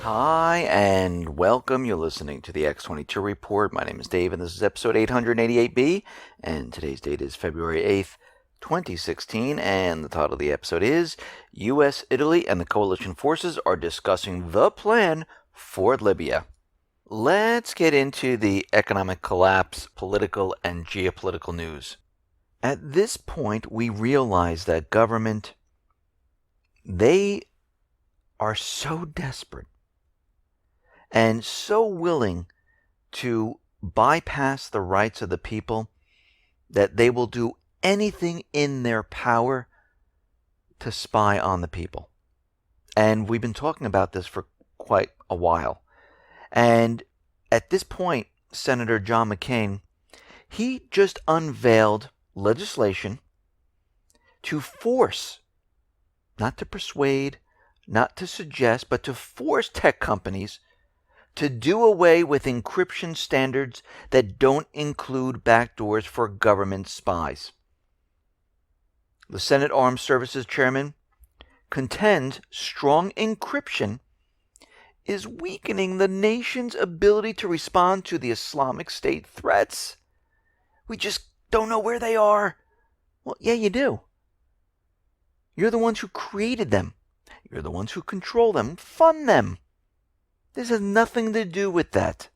Hi, and welcome. You're listening to the X22 Report. My name is Dave, and this is episode 888B, and today's date is February 8th, 2016, and the title of the episode is U.S., Italy, and the coalition forces are discussing the plan for Libya. Let's get into the economic collapse, political, and geopolitical news. At this point, we realize that government, they are so desperate and so willing to bypass the rights of the people that they will do anything in their power to spy on the people. And we've been talking about this for quite a while. And at this point, Senator John McCain, he just unveiled legislation to force, not to persuade, not to suggest, but to force tech companies to do away with encryption standards that don't include backdoors for government spies. The Senate Armed Services Chairman contends strong encryption is weakening the nation's ability to respond to the Islamic State threats. We just don't know where they are. Well, yeah, you do. You're the ones who created them. You're the ones who control them, fund them. This has nothing to do with that.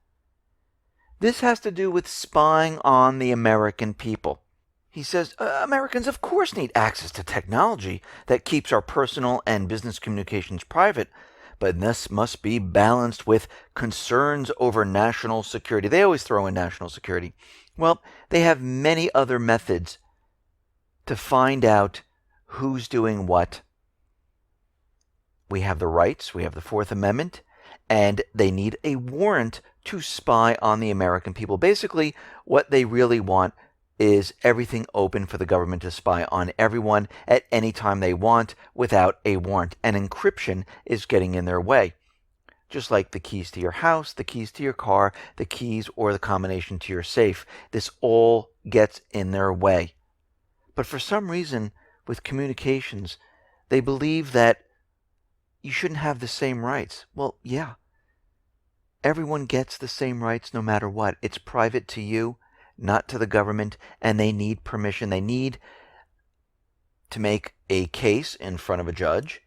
This has to do with spying on the American people. He says, Americans of course need access to technology that keeps our personal and business communications private, but this must be balanced with concerns over national security. They always throw in national security. Well, they have many other methods to find out who's doing what. We have the rights, we have the Fourth Amendment, and they need a warrant to spy on the American people. Basically, what they really want is everything open for the government to spy on everyone at any time they want without a warrant. And encryption is getting in their way. Just like the keys to your house, the keys to your car, the keys or the combination to your safe. This all gets in their way. But for some reason, with communications, they believe that you shouldn't have the same rights. Well, yeah. Everyone gets the same rights no matter what. It's private to you, not to the government, and they need permission. They need to make a case in front of a judge,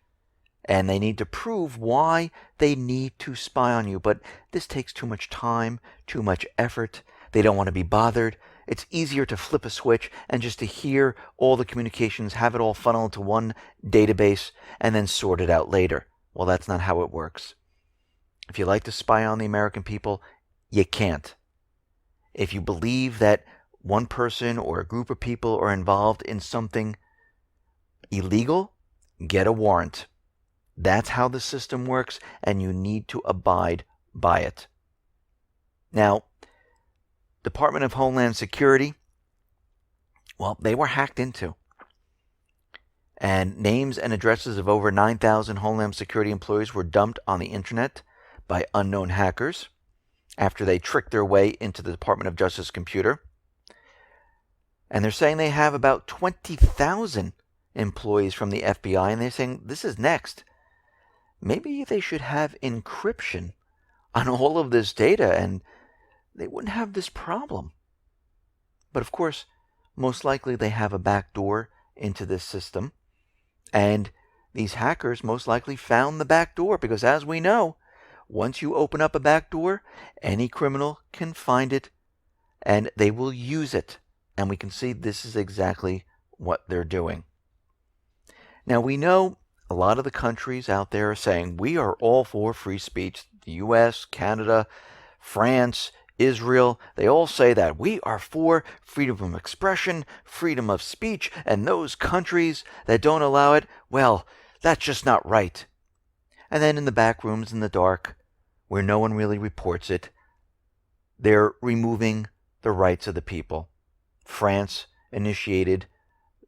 and they need to prove why they need to spy on you. But this takes too much time, too much effort. They don't want to be bothered. It's easier to flip a switch and just to hear all the communications, have it all funnel into one database, and then sort it out later. Well, that's not how it works. If you like to spy on the American people, you can't. If you believe that one person or a group of people are involved in something illegal, get a warrant. That's how the system works, and you need to abide by it. Now, Department of Homeland Security, well, they were hacked into. And names and addresses of over 9,000 Homeland Security employees were dumped on the internet by unknown hackers after they tricked their way into the Department of Justice computer. And they're saying they have about 20,000 employees from the FBI, and they're saying this is next. Maybe they should have encryption on all of this data, and they wouldn't have this problem. But of course, most likely they have a back door into this system, and these hackers most likely found the back door, because as we know, once you open up a back door, any criminal can find it, and they will use it. And we can see this is exactly what they're doing. Now, we know a lot of the countries out there are saying, we are all for free speech. The U.S., Canada, France, Israel, they all say that we are for freedom of expression, freedom of speech, and those countries that don't allow it, well, that's just not right. And then in the back rooms in the dark, where no one really reports it, they're removing the rights of the people. France initiated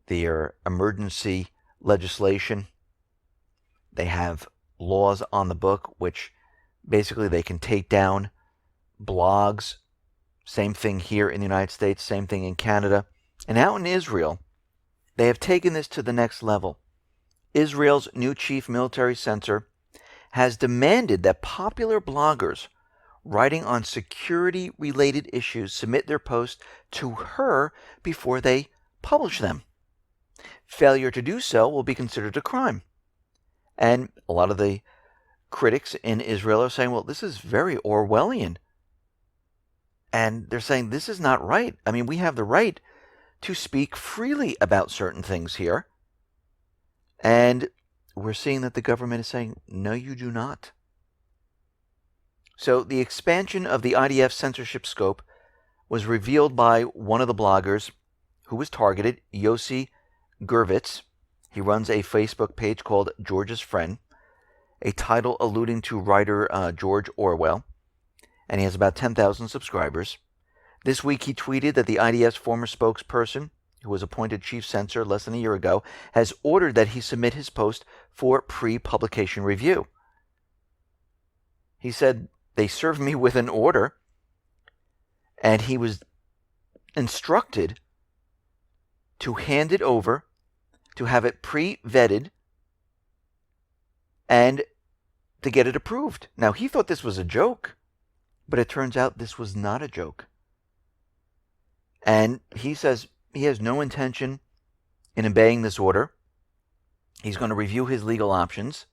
their emergency legislation. They have laws on the book which basically they can take down blogs. Same thing here in the United States, same thing in Canada. And out in Israel, they have taken this to the next level. Israel's new chief military censor has demanded that popular bloggers writing on security-related issues submit their posts to her before they publish them. Failure to do so will be considered a crime. And a lot of the critics in Israel are saying, well, this is very Orwellian. And they're saying this is not right. I mean, we have the right to speak freely about certain things here. And we're seeing that the government is saying, no, you do not. So the expansion of the IDF censorship scope was revealed by one of the bloggers who was targeted, Yossi Gervitz. He runs a Facebook page called George's Friend, a title alluding to writer George Orwell, and he has about 10,000 subscribers. This week he tweeted that the IDF's former spokesperson, who was appointed chief censor less than a year ago, has ordered that he submit his post for pre-publication review. He said, they served me with an order, and he was instructed to hand it over, to have it pre-vetted, and to get it approved. Now, he thought this was a joke, but it turns out this was not a joke. And he says he has no intention in obeying this order. He's going to review his legal options.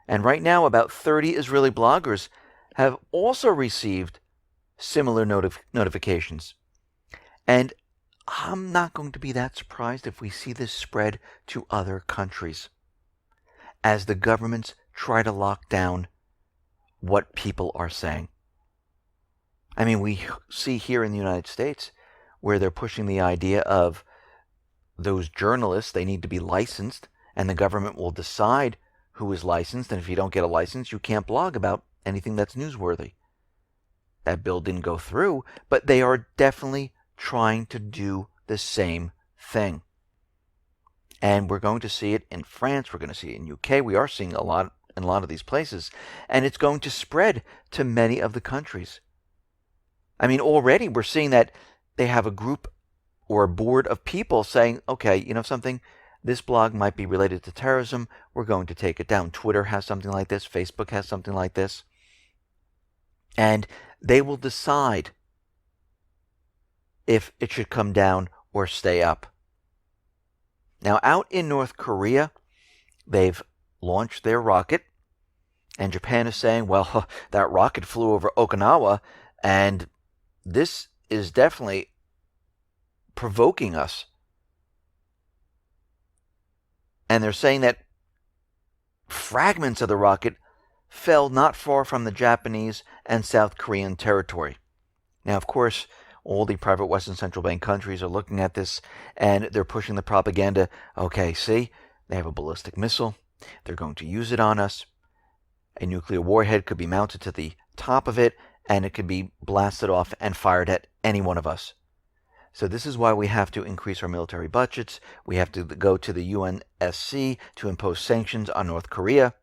And right now, about 30 Israeli bloggers have also received similar notifications. And I'm not going to be that surprised if we see this spread to other countries as the governments try to lock down what people are saying. I mean, we see here in the United States where they're pushing the idea of those journalists, they need to be licensed, and the government will decide who is licensed, and if you don't get a license, you can't blog about anything that's newsworthy. That bill didn't go through, but they are definitely trying to do the same thing. And we're going to see it in France, we're going to see it in UK, we are seeing a lot in a lot of these places, and it's going to spread to many of the countries. I mean, already we're seeing that they have a group or a board of people saying, okay, you know something, this blog might be related to terrorism, we're going to take it down. Twitter has something like this, Facebook has something like this. And they will decide if it should come down or stay up. Now, out in North Korea, they've launched their rocket, and Japan is saying, well, that rocket flew over Okinawa, and this is definitely provoking us. And they're saying that fragments of the rocket fell not far from the Japanese and South Korean territory. Now, of course, all the private Western Central Bank countries are looking at this, and they're pushing the propaganda. Okay, see, they have a ballistic missile. They're going to use it on us. A nuclear warhead could be mounted to the top of it, and it could be blasted off and fired at any one of us. So this is why we have to increase our military budgets. We have to go to the UNSC to impose sanctions on North Korea.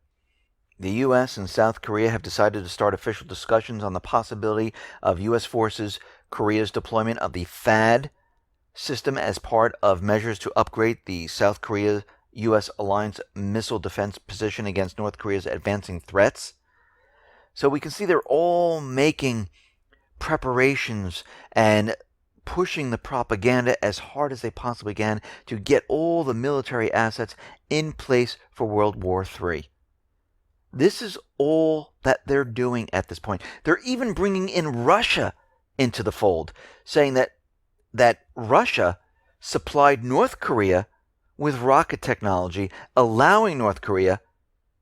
The U.S. and South Korea have decided to start official discussions on the possibility of U.S. forces Korea's deployment of the THAAD system as part of measures to upgrade the South Korea-U.S. alliance missile defense position against North Korea's advancing threats. So we can see they're all making preparations and pushing the propaganda as hard as they possibly can to get all the military assets in place for World War III. This is all that they're doing at this point. They're even bringing in Russia into the fold, saying that Russia supplied North Korea with rocket technology, allowing North Korea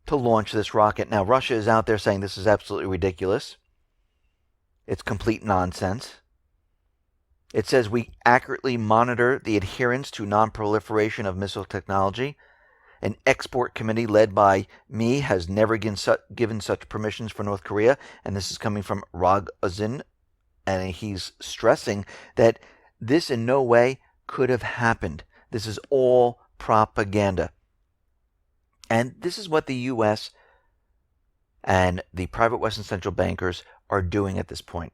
to launch this rocket. Now, Russia is out there saying this is absolutely ridiculous. It's complete nonsense. It says we accurately monitor the adherence to non-proliferation of missile technology. An export committee led by me has never given such permissions for North Korea, and this is coming from Rogozin, and he's stressing that this in no way could have happened. This is all propaganda. And this is what the U.S. and the private Western central bankers are doing at this point,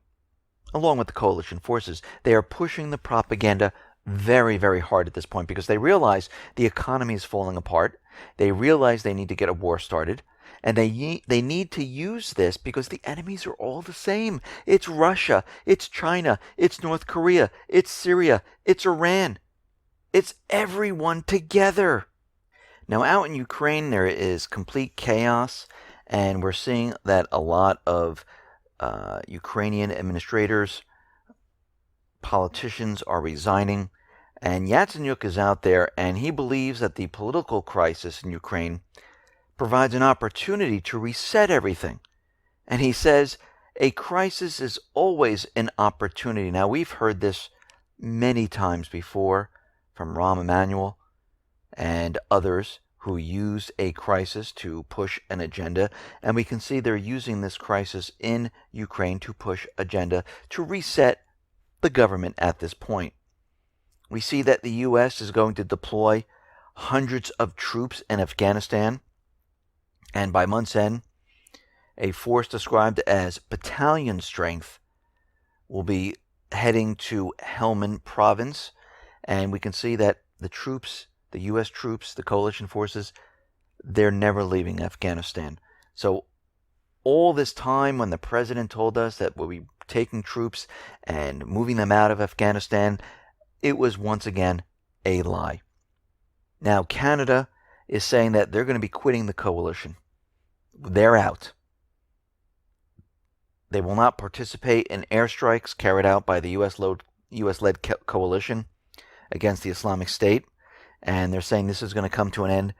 along with the coalition forces. They are pushing the propaganda very, very hard at this point because they realize the economy is falling apart. They realize they need to get a war started. And they need to use this because the enemies are all the same. It's Russia, it's China, it's North Korea, it's Syria, it's Iran. It's everyone together. Now, out in Ukraine, there is complete chaos, and we're seeing that a lot of Ukrainian administrators, politicians are resigning. And Yatsenyuk is out there, and he believes that the political crisis in Ukraine provides an opportunity to reset everything. And he says a crisis is always an opportunity. Now, we've heard this many times before from Rahm Emanuel and others who use a crisis to push an agenda. And we can see they're using this crisis in Ukraine to push agenda to reset the government at this point. We see that the U.S. is going to deploy hundreds of troops in Afghanistan. And by month's end, a force described as battalion strength will be heading to Helmand province. And we can see that the troops, the U.S. troops, the coalition forces, they're never leaving Afghanistan. So all this time when the president told us that we'll be taking troops and moving them out of Afghanistan, it was once again a lie. Now, Canada is saying that they're going to be quitting the coalition. They're out. They will not participate in airstrikes carried out by the U.S.-led coalition against the Islamic State. And they're saying this is going to come to an end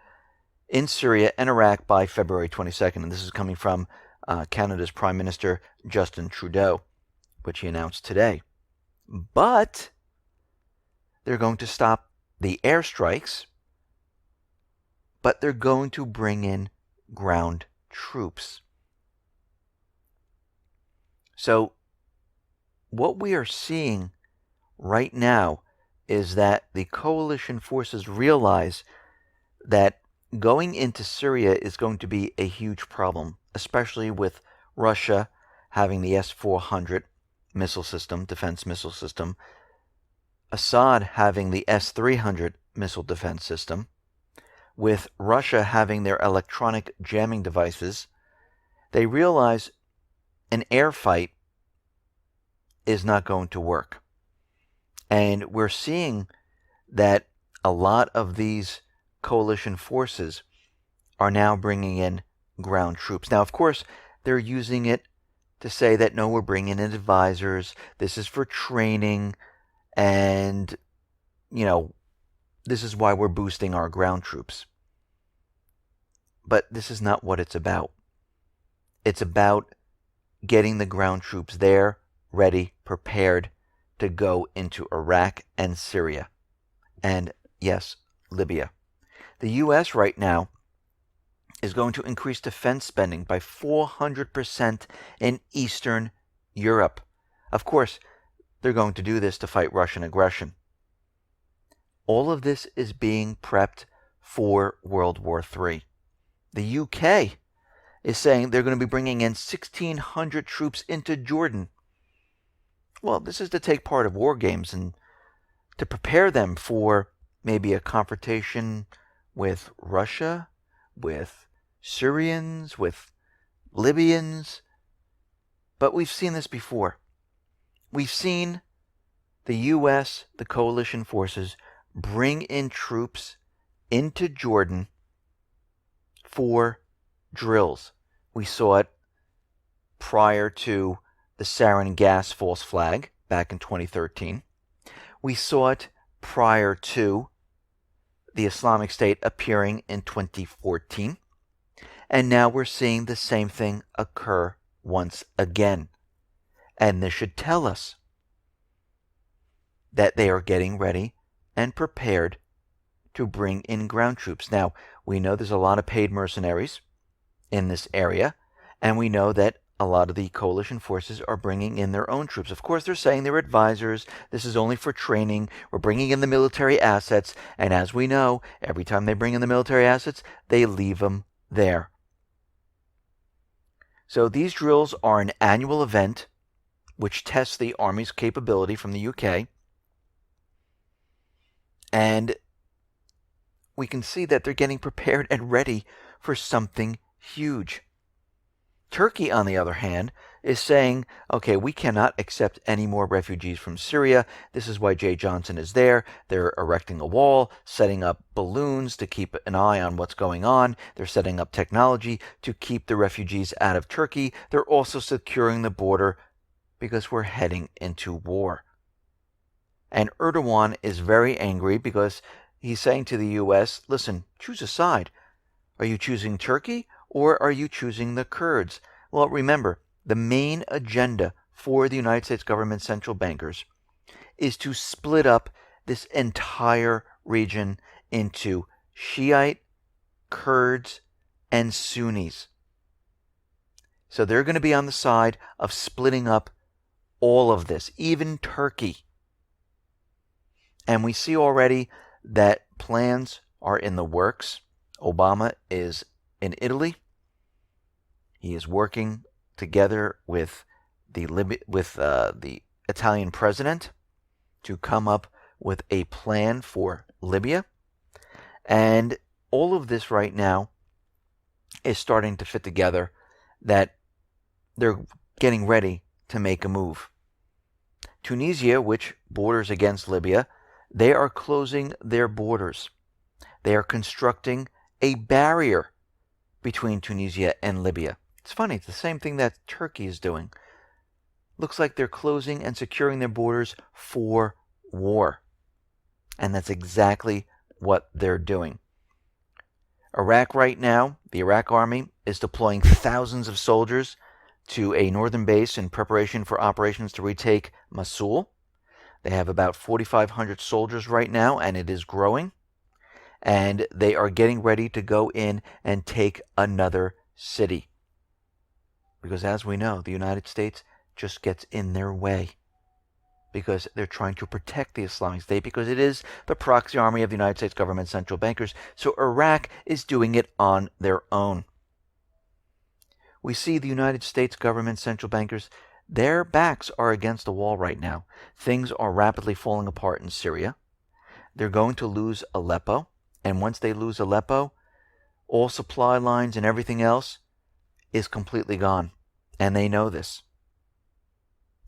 in Syria and Iraq by February 22nd. And this is coming from Canada's Prime Minister, Justin Trudeau, which he announced today. But they're going to stop the airstrikes, but they're going to bring in ground troops. So what we are seeing right now is that the coalition forces realize that going into Syria is going to be a huge problem, especially with Russia having the S-400 missile system, defense missile system, Assad having the S-300 missile defense system, with Russia having their electronic jamming devices. They realize an air fight is not going to work. And we're seeing that a lot of these coalition forces are now bringing in ground troops. Now, of course, they're using it to say that, no, we're bringing in advisors, this is for training, and, this is why we're boosting our ground troops. But this is not what it's about. It's about getting the ground troops there, ready, prepared to go into Iraq and Syria. And, yes, Libya. The U.S. right now is going to increase defense spending by 400% in Eastern Europe. Of course, they're going to do this to fight Russian aggression. All of this is being prepped for World War III. The UK is saying they're going to be bringing in 1,600 troops into Jordan. Well, this is to take part of war games and to prepare them for maybe a confrontation with Russia, with Syrians, with Libyans. But we've seen this before. We've seen the U.S., the coalition forces, bring in troops into Jordan for drills. We saw it prior to the sarin gas false flag back in 2013. We saw it prior to the Islamic State appearing in 2014. And now we're seeing the same thing occur once again. And this should tell us that they are getting ready and prepared to bring in ground troops. Now, we know there's a lot of paid mercenaries in this area, and we know that a lot of the coalition forces are bringing in their own troops. Of course, they're saying they're advisors. This is only for training. We're bringing in the military assets. And as we know, every time they bring in the military assets, they leave them there. So these drills are an annual event which tests the Army's capability from the UK. And we can see that they're getting prepared and ready for something huge. Turkey, on the other hand, is saying, okay, we cannot accept any more refugees from Syria. This is why Jay Johnson is there. They're erecting a wall, setting up balloons to keep an eye on what's going on. They're setting up technology to keep the refugees out of Turkey. They're also securing the border because we're heading into war. And Erdogan is very angry because he's saying to the U.S., listen, choose a side. Are you choosing Turkey or are you choosing the Kurds? Well, remember, the main agenda for the United States government central bankers is to split up this entire region into Shiite, Kurds, and Sunnis. So they're going to be on the side of splitting up all of this, even Turkey. And we see already that plans are in the works. Obama is in Italy. He is working together with the Italian president to come up with a plan for Libya. And all of this right now is starting to fit together that they're getting ready to make a move. Tunisia, which borders against Libya, they are closing their borders. They are constructing a barrier between Tunisia and Libya. It's funny, it's the same thing that Turkey is doing. Looks like they're closing and securing their borders for war. And that's exactly what they're doing. Iraq right now, the Iraq army is deploying thousands of soldiers to a northern base in preparation for operations to retake Mosul. They have about 4,500 soldiers right now, and it is growing. And they are getting ready to go in and take another city. Because as we know, the United States just gets in their way. Because they're trying to protect the Islamic State, because it is the proxy army of the United States government central bankers. So Iraq is doing it on their own. We see the United States government central bankers, their backs are against the wall right now. Things are rapidly falling apart in Syria. They're going to lose Aleppo. And once they lose Aleppo, all supply lines and everything else is completely gone. And they know this.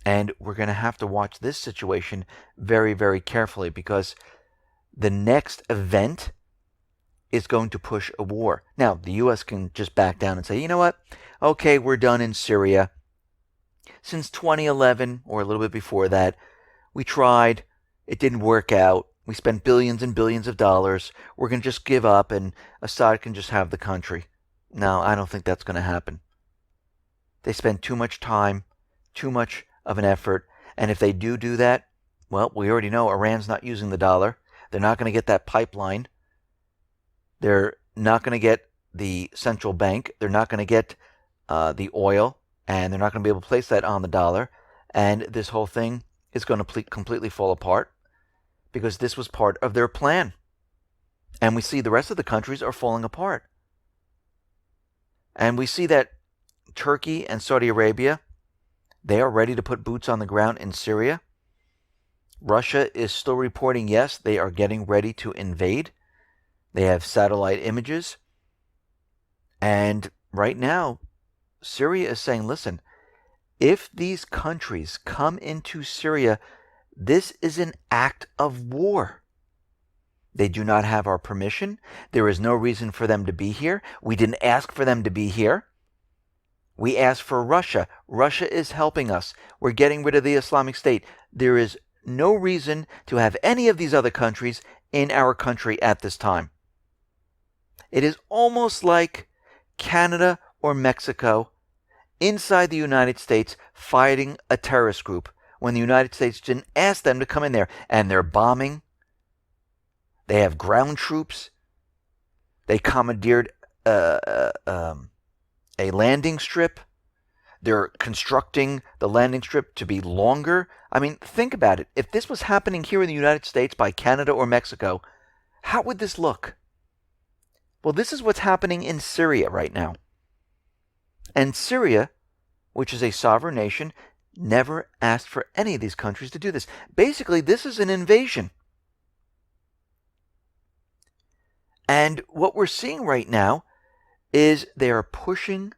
And we're going to have to watch this situation very, very carefully, because the next event is going to push a war. Now, the U.S. can just back down and say, you know what? Okay, we're done in Syria. Since 2011, or a little bit before that, we tried. It didn't work out. We spent billions and billions of dollars. We're going to just give up and Assad can just have the country. No, I don't think that's going to happen. They spend too much time, too much of an effort. And if they do that, well, we already know Iran's not using the dollar. They're not going to get that pipeline. They're not going to get the central bank. They're not going to get the oil. And they're not going to be able to place that on the dollar. And this whole thing is going to completely fall apart, because this was part of their plan. And we see the rest of the countries are falling apart. And we see that Turkey and Saudi Arabia, they are ready to put boots on the ground in Syria. Russia is still reporting, yes, they are getting ready to invade. They have satellite images. And right now, Syria is saying, listen, if these countries come into Syria, this is an act of war. They do not have our permission. There is no reason for them to be here. We didn't ask for them to be here. We asked for Russia. Russia is helping us. We're getting rid of the Islamic State. There is no reason to have any of these other countries in our country at this time. It is almost like Canada or Mexico inside the United States fighting a terrorist group when the United States didn't ask them to come in there. And they're bombing. They have ground troops. They commandeered a landing strip. They're constructing the landing strip to be longer. I mean, think about it. If this was happening here in the United States by Canada or Mexico, how would this look? Well, this is what's happening in Syria right now. And Syria, which is a sovereign nation, never asked for any of these countries to do this. Basically, this is an invasion. And what we're seeing right now is they are pushing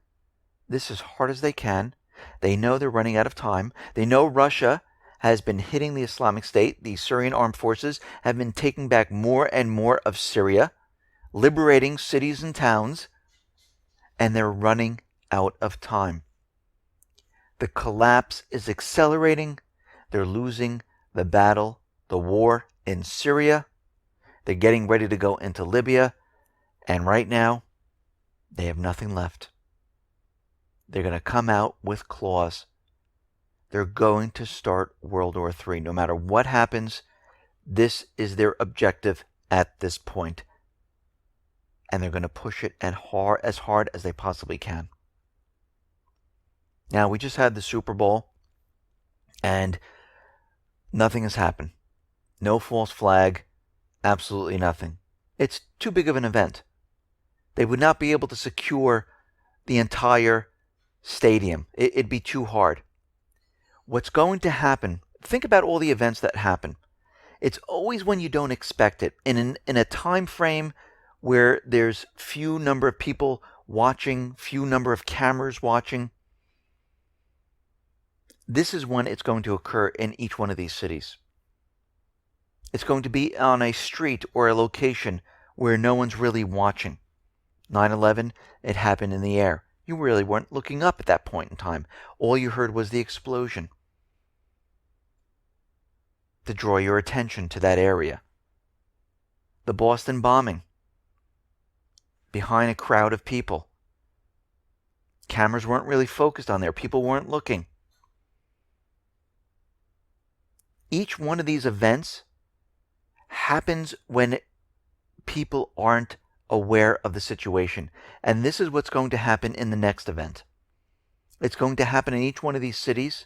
this as hard as they can. They know they're running out of time. They know Russia has been hitting the Islamic State. The Syrian armed forces have been taking back more and more of Syria, liberating cities and towns, and they're running out of time. The collapse is accelerating. They're losing the battle, the war in Syria. They're getting ready to go into Libya. And right now, they have nothing left. They're going to come out with claws. They're going to start World War III. No matter what happens, this is their objective at this point. And they're going to push it as hard as they possibly can. Now, we just had the Super Bowl, and nothing has happened. No false flag, absolutely nothing. It's too big of an event. They would not be able to secure the entire stadium. It'd be too hard. What's going to happen, think about all the events that happen. It's always when you don't expect it. In a time frame where there's few number of people watching, few number of cameras watching, this is when it's going to occur in each one of these cities. It's going to be on a street or a location where no one's really watching. 9/11, it happened in the air. You really weren't looking up at that point in time. All you heard was the explosion to draw your attention to that area. The Boston bombing, behind a crowd of people. Cameras weren't really focused on there. People weren't looking. Each one of these events happens when people aren't aware of the situation. And this is what's going to happen in the next event. It's going to happen in each one of these cities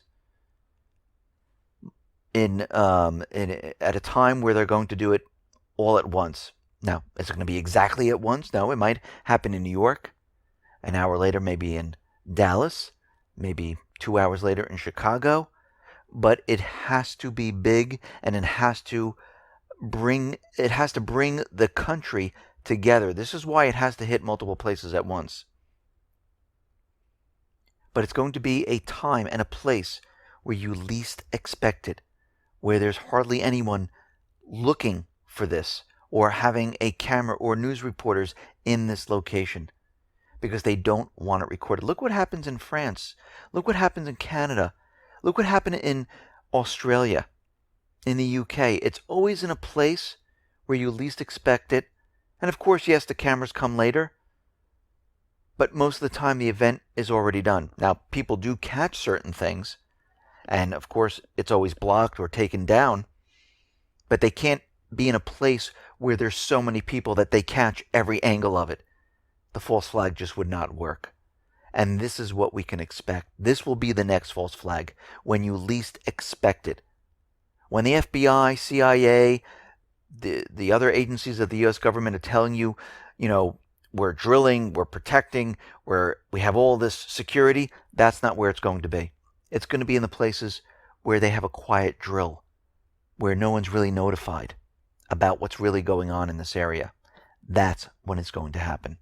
at a time where they're going to do it all at once. Now, is it going to be exactly at once? No, it might happen in New York. An hour later, maybe in Dallas. Maybe 2 hours later in Chicago. But it has to be big, and it has to bring the country together. This is why it has to hit multiple places at once. But it's going to be a time and a place where you least expect it, where there's hardly anyone looking for this or having a camera or news reporters in this location because they don't want it recorded. Look what happens in France. Look what happens in Canada. Look what happened in Australia, in the UK. It's always in a place where you least expect it. And of course, yes, the cameras come later. But most of the time, the event is already done. Now, people do catch certain things. And of course, it's always blocked or taken down. But they can't be in a place where there's so many people that they catch every angle of it. The false flag just would not work. And this is what we can expect. This will be the next false flag when you least expect it. When the FBI, CIA, the other agencies of the U.S. government are telling you, we're drilling, we're protecting, we have all this security, that's not where it's going to be. It's going to be in the places where they have a quiet drill, where no one's really notified about what's really going on in this area. That's when it's going to happen.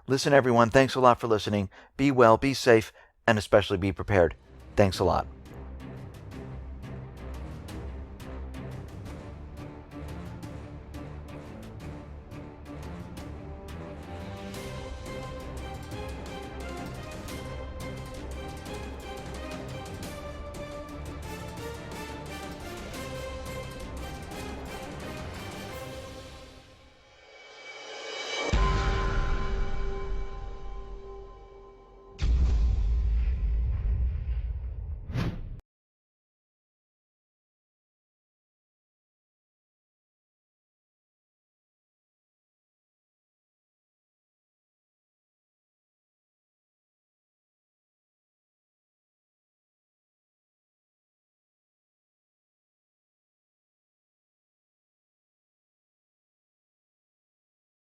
Listen, everyone, thanks a lot for listening. Be well, be safe, and especially be prepared. Thanks a lot.